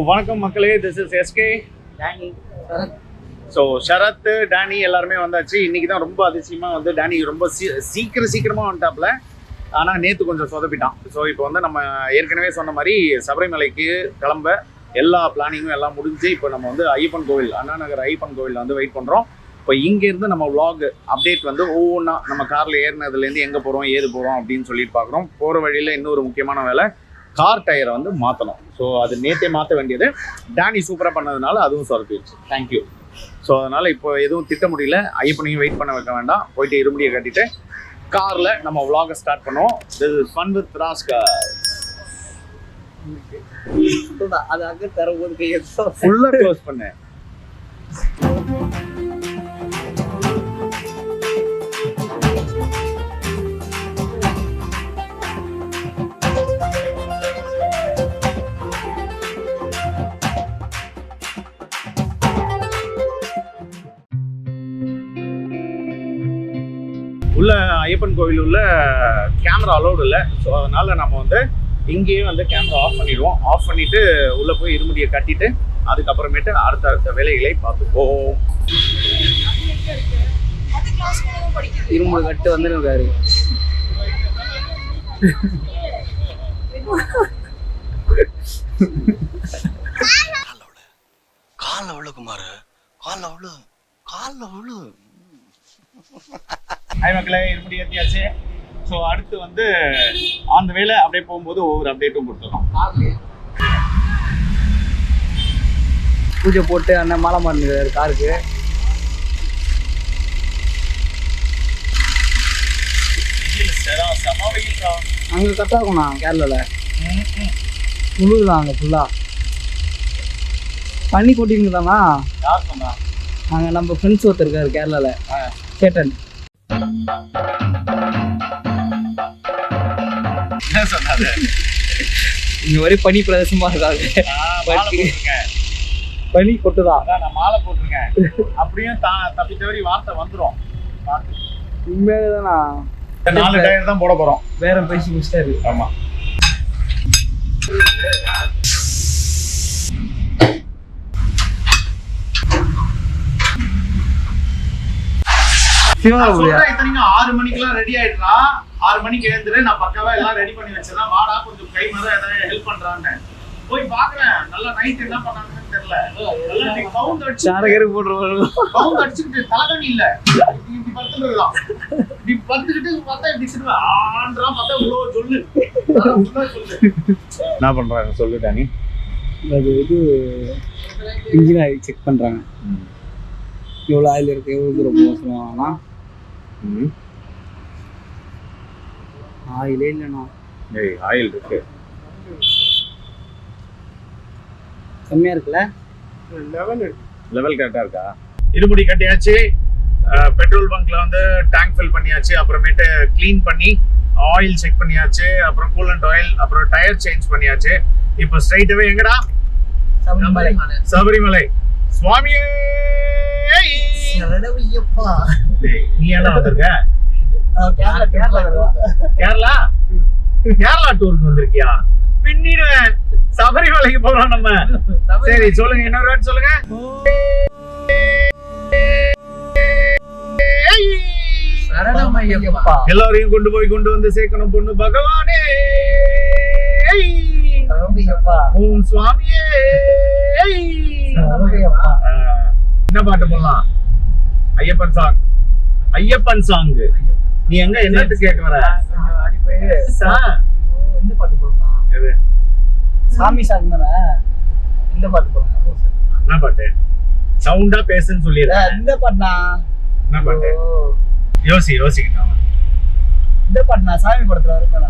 வணக்கம் மக்களே, this is SK Danny Sharath Danny எல்லாருமே வந்தாச்சு. இன்னைக்கு தான் ரொம்ப அதிசயமாக வந்து டேனி ரொம்ப சீக்கிரமாக வந்துட்டாப்ல. ஆனால் நேற்று கொஞ்சம் சொதப்பிட்டான். ஸோ இப்போ வந்து நம்ம ஏற்கனவே சொன்ன மாதிரி சபரிமலைக்கு கிளம்ப எல்லா பிளானிங்கும் எல்லாம் முடிஞ்சு இப்போ நம்ம வந்து ஐயப்பன் கோவில், அண்ணா நகர் ஐயப்பன் கோவில் வந்து வெயிட் பண்ணுறோம். இப்போ இங்கேருந்து நம்ம விளாக் அப்டேட் வந்து ஒவ்வொன்றா நம்ம காரில் ஏறினதுலேருந்து எங்கே போகிறோம் ஏது போகிறோம் அப்படின்னு சொல்லிட்டு பார்க்குறோம். போகிற வழியில் இன்னொரு முக்கியமான வேலை, கார் டயரை வந்து மாற்றணும். ஸோ அது நேற்றே மாற்ற வேண்டியது. டேனி சூப்பராக பண்ணதுனால அதுவும் சொதப்பிடுச்சு. தேங்க்யூ. ஸோ அதனால் இப்போ எதுவும் திட்ட முடியல, ஐயப்பனையும் வெயிட் பண்ண வைக்க வேண்டாம். போயிட்டு இருமுடியை கட்டிட்டு காரில் நம்ம விளாகை ஸ்டார்ட் பண்ணுவோம். This is fun with ராஸ்கர். அது அங்கே தரும்போது கையை ஃபுல்லாக க்ளோஸ் பண்ணு. உள்ள ஐயப்பன் கோவில் உள்ள கேமரா அலோடு இல்லை. ஸோ அதனால் நம்ம வந்து இங்கேயே வந்து கேமரா ஆஃப் பண்ணிடுவோம். ஆஃப் பண்ணிவிட்டு உள்ளே போய் இருமுடியை கட்டிட்டு அதுக்கப்புறமேட்டு அடுத்த வேலைகளை பார்த்துப்போம். இருமுடி கட்டு வந்துருக்காரு. கால அவ்வளோ குமார், கால அவ்வளோ. ஹாய் மக்களே, இருமுடி ஏற்றியாச்சு. ஸோ அடுத்து வந்து அந்த வேலை அப்படியே போகும்போது ஒவ்வொரு அப்டேட்டும் கொடுத்துருக்கோம். பூஜை போட்டு அண்ணன் மாலை மாறினாரு காருக்கு. அங்கே கட்டாகும்ண்ணா கேரளாவில் முழுதுதான் அங்கே ஃபுல்லாக பண்ணி கொட்டிருக்குதாண்ணா. யார் சொன்னா? அங்கே நம்ம ஃப்ரெண்ட்ஸ் ஒருத்தர் இருக்காரு கேரளாவில், சேட்டன். என்ன சொன்னாரு? இங்க ஒரே பனி பிரதேசமா இருக்காது. பனி கொட்டுதான். நான் மாலை போட்டிருக்கேன். அப்படியும் தப்பி தவறி வார்த்தை வந்துடும். உண்மையாதானா? 4 டயர் தான் போட போறோம். வேற பேசி முடிச்சிட்டாரு. ஆமா. இத்தனைக்கும் 6 மணிக்கெல்லாம் ரெடி ஆயிடுறா. 6 மணிக்கு எழுந்துரு, நான் பக்காவா எல்லாம் ரெடி பண்ணி வச்சேன். வாடா கொஞ்சம் கை மாதிரி ஏதாவது ஹெல்ப் பண்றான்னு போய் பாக்குறேன். நல்லா நைட் என்ன பண்ணாங்கன்னு தெரியல. கவுண்ட் அடிச்சுக்கிட்டு தலைகணி இல்ல, இப்படி படுத்துறதுதான். இப்படி படுத்துக்கிட்டு பார்த்தா இப்படி சொல்லுவேன். ஆன்றான் பார்த்தா இவ்வளவு சொல்லு. என்ன பண்றாங்க சொல்லு டானி? அது இது இன்ஜின் ஆயில் செக் பண்றாங்க. எவ்வளோ ஆயில் இருக்கு, எவ்வளோ தூரம் மோசமானா ஆயிலே இல்லைண்ணா. ஏய், ஆயில் இருக்கு, கம்மியா இருக்குல்ல? லெவல் கரெக்டா இருக்கா? இருமுடி கட்டியாச்சு. பெட்ரோல் பங்க்ல வந்து டேங்க் ஃபில் பண்ணியாச்சு. அப்புறமேட்டு க்ளீன் பண்ணி ஆயில் செக் பண்ணியாச்சு. அப்புறம் கூலண்ட் ஆயில், அப்புறம் டயர் சேஞ்ச் பண்ணியாச்சு. இப்போ ஸ்ட்ரைட்டாவே எங்கடா? சபரிமலை. சுவாமியே நீ என்ன வந்திருக்க? கேரளா டூருக்கு வந்திருக்கியா? பின்னிடுவேன். சபரிமலைக்கு போறோம் நம்ம. சரி சொல்லுங்க, இன்னொரு வாட்டி சொல்லுங்க. எல்லாரையும் கொண்டு வந்து சேர்க்கணும் பொண்ணு பகவானே. ஓம் சுவாமியே. என்ன பாட்டு போடலாம்? ஐயப்பன் சாங். நீ எங்க என்னத்து கேட்க வர? இந்த பாட்டு போடலாம். எது? சாமி சாங் தானே. இந்த பாட்டு போடலாம். என்ன பாட்டு? சவுண்டா பேசுன்னு சொல்லிடுறேன். இந்த பாட்டுனா என்ன பாட்டு? யோசிக்கிட்டான். இந்த பாட்டுனா சாமி படத்துல இருப்பா.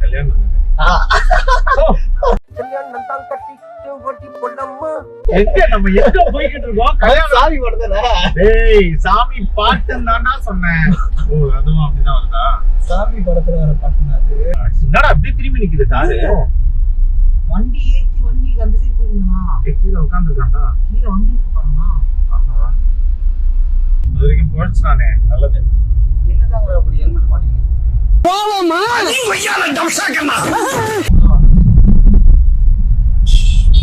கல்யாணம் எங்க நம்ம எங்க போய்கிட்டு இருக்கோம்? சாமி படத்துல. டேய், சாமி பாட்டுன்னு தானா சொன்னேன். ஓ, அதுவும் அப்படிதான் வருதா? சாமி படத்துல வர பாட்டுனா அது. என்னடா அப்படி திரும்பி நிக்குது காரு? வண்டி ஏத்தி வண்டி அந்த சைடு போயிருந்தா கீழே உட்காந்துருக்காண்டா. கீழே வண்டி இருக்கு பாருங்க. அது வரைக்கும் போயிடுச்சுனானே, நல்லது. என்னதாங்க அப்படி ஹெல்மெட் மாட்டீங்க? போவோமா?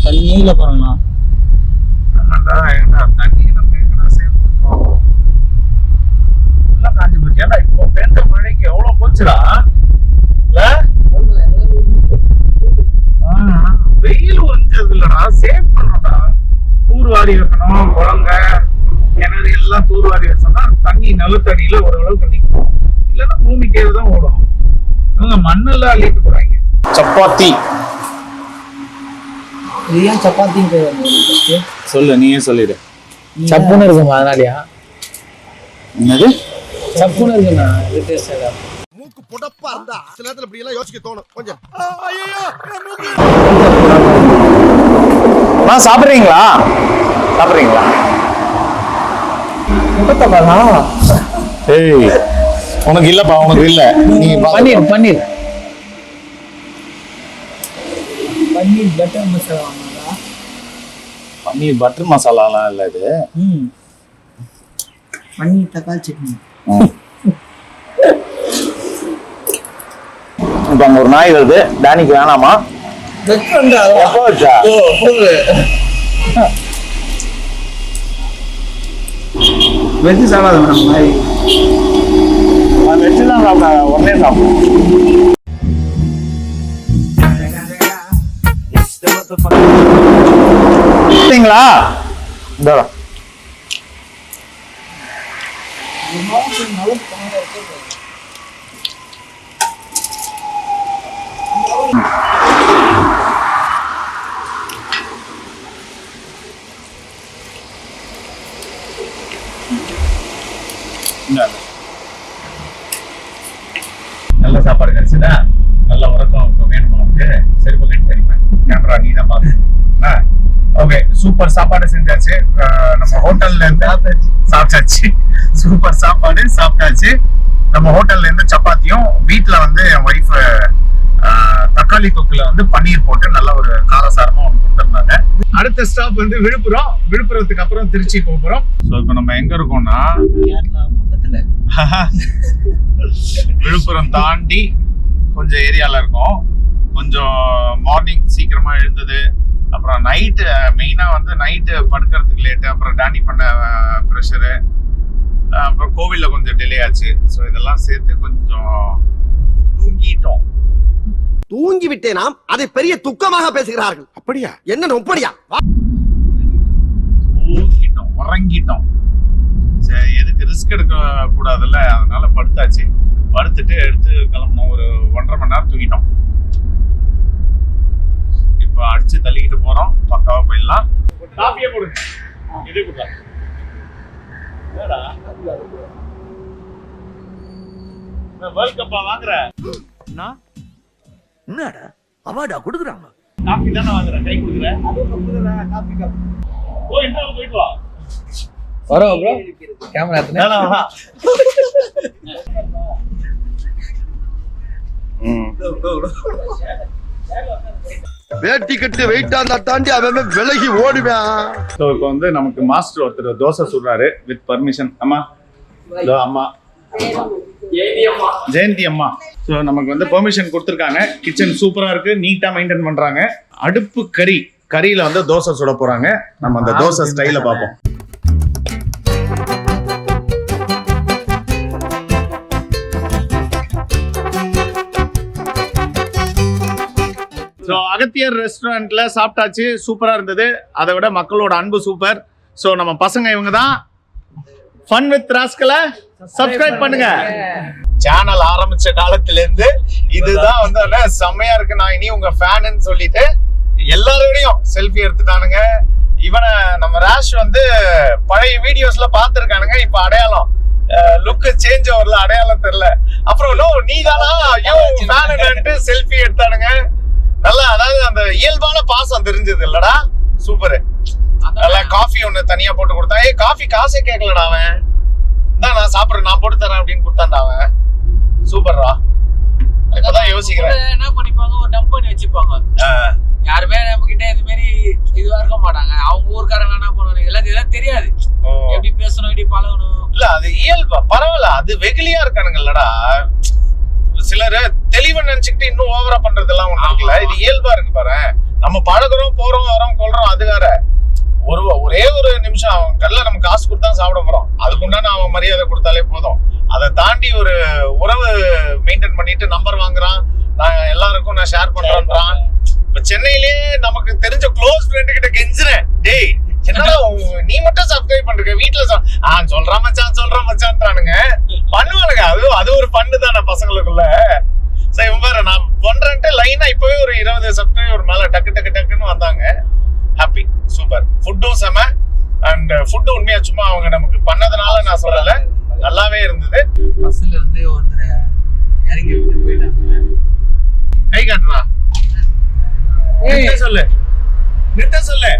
தண்ணியே இல்லை பாருங்கண்ணா. அதான் எங்கடா தண்ணி நம்ம எங்கடா சேவ் பண்றோம்? எல்லாம் காஞ்சி போச்சு. ஏன்னா இப்போ பெய்த மழைக்கு எவ்வளவு போச்சுடா இல்ல? வெயில் உறிஞ்சது இல்லடா, சேவ் பண்ணடா. தூர்வாரி வைக்கணும், குழங்க கிணறு எல்லாம் தூர்வாரி வச்சோம்னா தண்ணி நிலத்தடியில ஓரளவுக்கு நிற்கும். இல்லைன்னா பூமிக்கே தான் ஓடும். இவங்க மண்ணெல்லாம் அள்ளிட்டு போறாங்க. சப்பாத்தி இது ஏன் சப்பாத்தின்னு பேர் வந்து சொல்லு, நீயே சொல்லிடு. சப்புன்னு இருக்குமா அதனாலயா? என்னது சப்புன்னு இருக்குண்ணா. இது டேஸ்ட் மூக்கு புடப்பா இருந்தா சில நேரத்துல இப்படி எல்லாம் யோசிக்க தோணும் கொஞ்சம். சாப்பிடுறீங்களா? சாப்பிடுறீங்களா? ஏய் உனக்கு இல்லப்பா, உனக்கு இல்ல. நீங்க பன்னீர் பன்னீர் பன்னீர் பட்டர் மசாலா. பன்னீர் பட்டர் மசாலாலாம் இல்ல இது. பன்னீர் தக்காளி சட்னி. இப்ப அங்க ஒரு நாய் வருது. டானிக்கு வேணாமா? எப்போ வச்சா? வெஜ் சாப்பிடாத மேடம் நாய். வெஜ் தான் சாப்பிட, உடனே சாப்பிடும். சரிங்களா? இந்த நல்ல சாப்பாடு கிடைச்சதா? நல்ல உறக்கம் வேணுமா உனக்கு? சரி போட்டு தெரியுமா? கேமரா நீ தான் பாத்து. ஓகே, சூப்பர் சாப்பாடு செஞ்சாச்சு. நம்ம ஹோட்டல்ல இருந்து சாப்பிட்டாச்சு. சூப்பர் சாப்பாடு சாப்பிட்டாச்சு. நம்ம ஹோட்டல்ல இருந்து சப்பாத்தியும், வீட்டுல வந்து என் ஒய்ஃப் தக்காளி தொக்குல வந்து பன்னீர் போட்டு நல்ல ஒரு காரசாரமா ஒன்று கொடுத்துருந்தாங்க. அடுத்த ஸ்டாப் வந்து விழுப்புரம். விழுப்புரத்துக்கு அப்புறம் திருச்சி போறோம். ஸோ இப்போ நம்ம எங்க இருக்கோம்னா பக்கத்துல விழுப்புரம் தாண்டி கொஞ்சம் ஏரியால இருக்கோம். கொஞ்சம் மார்னிங் சீக்கிரமா எழுந்தது, அப்புறம் நைட்டு மெயினா வந்து நைட்டு படுக்கிறதுக்கு லேட்டு, அப்புறம் டாண்டி பண்ண ப்ரெஷரு, அப்புறம் கோவில்ல கொஞ்சம் டிலே ஆச்சு. ஸோ இதெல்லாம் சேர்த்து கொஞ்சம் தூங்கிட்டோம். தூங்கி விட்டேனாம், அதை பெரிய துக்கமாக பேசுகிறார்கள். அப்படியா? என்ன நொப்படியா? தூங்கிட்டோம், உறங்கிட்டோம். சரி, எதுக்கு ரிஸ்க் எடுக்க கூடாதுல்ல, அதனால படுத்தாச்சு. படுத்துட்டு எடுத்து கிளம்பணும். ஒரு 1.5 மணி நேரம் தூங்கிட்டோம். இப்போ அடிச்சு தள்ளிக்கிட்டு போறோம். பக்காவா போயிடலாம். காப்பியே போடுங்க. இது கொடுக்கலாம். வேர்ல்ட் கப்பா வாங்குற? என்னடா அவார்டா கொடுக்குறாங்க? காப்பி தானே வாங்குற, கை கொடுக்குற. ஓ, இந்த போயிட்டு வா. வரோம் ப்ரோ. கேமரா எடுத்துனா வேட்டி கட்டி வெயிட்டா இருந்தா தாண்டி அவன் விலகி ஓடுவேன். ஸோ இப்போ வந்து நமக்கு மாஸ்டர் ஒருத்தர் தோசை சுடுறாரு வித் பர்மிஷன். அம்மா, இதோ அம்மா ஜெயந்தி அம்மா. ஸோ நமக்கு வந்து பெர்மிஷன் கொடுத்துருக்காங்க. கிச்சன் சூப்பரா இருக்கு, நீட்டா மெயின்டைன் பண்றாங்க. அடுப்பு கறியில வந்து தோசை சுட போறாங்க. நம்ம அந்த தோசை ஸ்டைல பார்ப்போம். ஸோ அகத்தியர் ரெஸ்டாரண்ட்ல சாப்பிட்டாச்சு, சூப்பரா இருந்தது. அதை விட மக்களோட அன்பு சூப்பர். ஸோ நம்ம பசங்க இவங்க தான். ஃபன் வித் ராஸ்கலை சப்ஸ்கிரைப் பண்ணுங்க. சேனல் ஆரம்பிச்ச காலத்துல இருந்து இதுதான் வந்து செம்மையா இருக்கு. நான் இனி உங்க ஃபேன்னு சொல்லிட்டு எல்லாரோடையும் செல்ஃபி எடுத்துட்டானுங்க. இவனை நம்ம ராஷ் வந்து பழைய வீடியோஸ்ல பாத்துருக்கானுங்க. இப்ப அடையாளம் லுக் சேஞ்ச் ஓவர்ல அடையாளம் தெரியல. அப்புறம் நீ தானா ஃபேன்னு செல்ஃபி எடுத்தானுங்க. நல்லா, அதாவது அந்த இயல்பான பாசம் தெரிஞ்சது இல்லடா. சூப்பரு. நல்லா காஃபி ஒண்ணு தனியா போட்டு கொடுத்தான். ஏய், காஃபி காசே கேட்கலடா அவன். தான் நான் சாப்பிடுறேன், நான் போட்டு தரேன் அப்படின்னு கொடுத்தான்டா அவன். சூப்பர்ரா. இப்பதான் யோசிக்கிறேன். என்ன பண்ணிப்பாங்க, ஒரு டம்ப் பண்ணி வச்சுப்பாங்க. யாருமே நம்ம கிட்ட இது மாதிரி இதுவா இருக்க மாட்டாங்க. அவங்க ஊருக்காரங்க என்ன பண்ணுவாங்க, இதெல்லாம் தெரியாது. எப்படி பேசணும், எப்படி பழகணும். இல்ல, அது இயல்பா பரவாயில்ல. அது வெகுலியா இருக்கானுங்கல்லடா. சிலரு தெளிவா நினைச்சுக்கிட்டு இன்னும் ஓவரா பண்றதெல்லாம் ஒண்ணு இருக்குல்ல. இது இயல்பா இருக்கு பாரு. நம்ம பழகுறோம், போறோம், வரோம், கொள்றோம், அது வேற. ஒரே ஒரு நிமிஷம் அவன் கல்ல நம்ம காசு கொடுத்தா சாப்பிட போறோம், அதுக்குண்டான அவன் மரியாதை கொடுத்தாலே போதும். அதை தாண்டி ஒரு உறவு மெயின்டைன் பண்ணிட்டு நம்பர் வாங்குறான், நான் எல்லாருக்கும் நான் ஷேர் பண்றேன்றான். இப்ப சென்னையிலேயே நமக்கு தெரிஞ்ச க்ளோஸ் ஃப்ரெண்டு கிட்ட கெஞ்சினேன், டேய் என்னடா நீ மட்டும் சப்ஸ்கிரைப் பண்ற, வீட்டுல சொல்றான் மச்சான்றானுங்க. பண்ணுவானுங்க, அது ஒரு பண்ணு தானே பசங்களுக்குள்ள. சரி பாரு, நான் பண்றேன்ட்டு லைனா இப்பவே ஒரு 20 சப்ஸ்கிரைபர் மேல டக்குன்னு வந்தாங்க. Happy, super. ஃபுட்டும் செம. அண்ட் ஃபுட்டு உண்மையா சும்மா அவங்க நமக்கு பண்ணதுனால நான் சொல்லல, நல்லாவே இருந்தது. பஸ்ல இருந்து ஒருத்தர் இறங்கி விட்டு போயிட்டாங்க. கை காட்டுறா, நிறுத்த சொல்லு.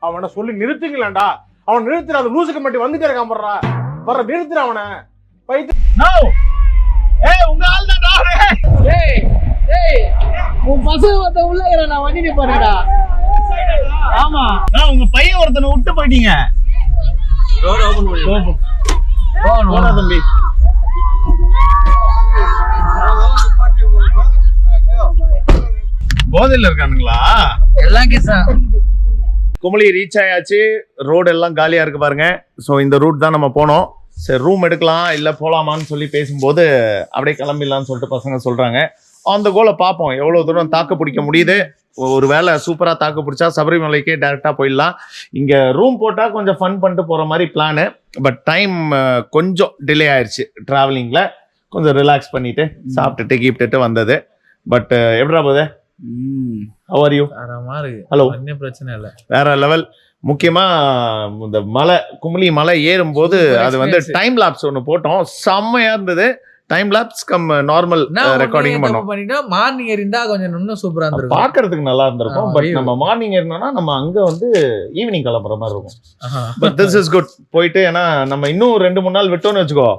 அவனை சொல்லி நிறுத்துங்களேன்டா. அவன் நிறுத்துற, அந்த லூசுக்கு மட்டும் வந்துட்டே இருக்கான் போடுறா. வர நிறுத்துற அவனை. உங்க ஆள் தான். உன் பசங்க ஒருத்த உள்ள நான் வண்டி நிப்பாடா. ஆமா, உங்க பையன் ஒருத்தனை விட்டு போயிட்டீங்க. ரோட் ஓபன் பண்ணி தம்பி. போதையில இருக்கானுங்களா எல்லாம் கிசா. குமளி ரீச் ஆயாச்சு. ரோடு எல்லாம் காலியா இருக்கு பாருங்க. ஸோ இந்த ரூட் தான் நம்ம போனோம். சரி, ரூம் எடுக்கலாம் இல்லை போகலாமான்னு சொல்லி பேசும்போது அப்படியே கிளம்பிடலான்னு சொல்லிட்டு பசங்க சொல்றாங்க. அந்த கோலை பார்ப்போம் எவ்வளோ தூரம் தாக்கு பிடிக்க முடியுது. ஒரு வேளை சூப்பராக தாக்கு பிடிச்சா சபரிமலைக்கே டேரெக்டாக போயிடலாம். இங்கே ரூம் போட்டால் கொஞ்சம் ஃபன் பண்ணிட்டு போகிற மாதிரி பிளானு. பட் டைம் கொஞ்சம் டிலே ஆயிடுச்சு. ட்ராவலிங்கில் கொஞ்சம் ரிலாக்ஸ் பண்ணிட்டு சாப்பிட்டுட்டு கீப்பிட்டுட்டு வந்தது. பட் எப்படா போகுது? How are you? ஹலோ, பிரச்சனை இல்லை, வேற லெவல். முக்கியமா இந்த மலை, குமளி மலை ஏறும்போது அது வந்து டைம் லாப்ஸ் ஒன்று போட்டோம், செம்மையா இருந்தது. Time lapse come normal recording பண்ணோம். மார்னிங் இருந்தா கொஞ்சம் இன்னும் சூப்பரா இருந்திருக்கும், பாக்குறதுக்கு நல்லா இருந்திருக்கும். பட் நம்ம மார்னிங் ஏறினோம்னா நம்ம அங்க வந்து ஈவினிங் கிளம்புற மாதிரி இருக்கும். But this is good. போயிட்டு ஏன்னா நம்ம இன்னும் 2-3 நாள் விட்டோம்னு வச்சுக்கோ,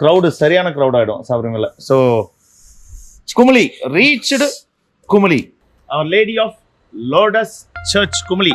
க்ரௌடு சரியான க்ரௌட் ஆயிடும் Sabarimala. So Kumily reached. Kumily, Our Lady of Lourdes Church, Kumali.